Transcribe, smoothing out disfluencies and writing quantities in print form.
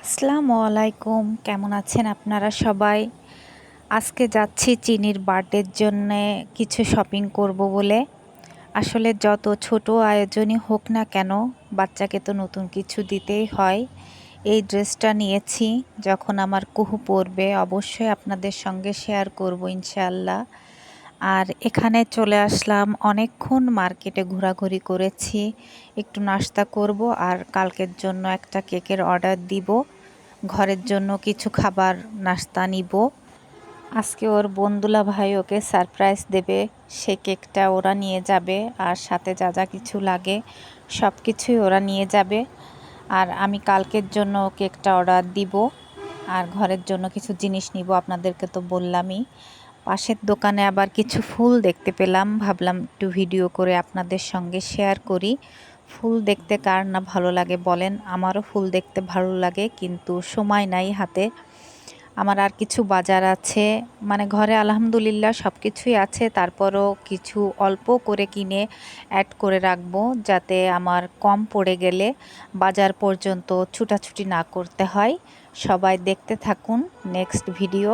আসসালামু আলাইকুম, কেমন আছেন আপনারা সবাই? আজকে যাচ্ছি চিনির বার্থডের জন্যে কিছু শপিং করব বলে। আসলে যত ছোট আয়োজনই হোক না কেন, বাচ্চাকে তো নতুন কিছু দিতেই হয়। এই ড্রেসটা নিয়েছি, যখন আমার কুহু পরবে অবশ্যই আপনাদের সঙ্গে শেয়ার করব ইনশাআল্লাহ। আর এখানে চলে আসলাম, অনেকক্ষণ মার্কেটে ঘোরাঘুরি করেছি। একটু নাস্তা করব আর কালকের জন্য একটা কেকের অর্ডার দিব। ঘরের জন্য কিছু খাবার নাস্তা নিব। আজকে ওর বন্ধুলা ভাই ওকে সারপ্রাইজ দেবে, সে কেকটা ওরা নিয়ে যাবে আর সাথে যা যা কিছু লাগে সব কিছুই ওরা নিয়ে যাবে। আর আমি কালকের জন্য কেকটা অর্ডার দিব আর ঘরের জন্য কিছু জিনিস নিব, আপনাদেরকে তো বললামই। পাশের দোকানে আবার কিছু ফুল দেখতে পেলাম, ভাবলাম একটু ভিডিও করে আপনাদের সঙ্গে শেয়ার করি। ফুল দেখতে কার না ভালো লাগে বলেন, আমারও ফুল দেখতে ভালো লাগে, কিন্তু সময় নাই হাতে। আমার আর কিছু বাজার আছে, মানে ঘরে আলহামদুলিল্লাহ সব কিছুই আছে, তারপরও কিছু অল্প করে কিনে অ্যাড করে রাখবো, যাতে আমার কম পড়ে গেলে বাজার পর্যন্ত ছুটাছুটি না করতে হয়। সবাই দেখতে থাকুন নেক্সট ভিডিও।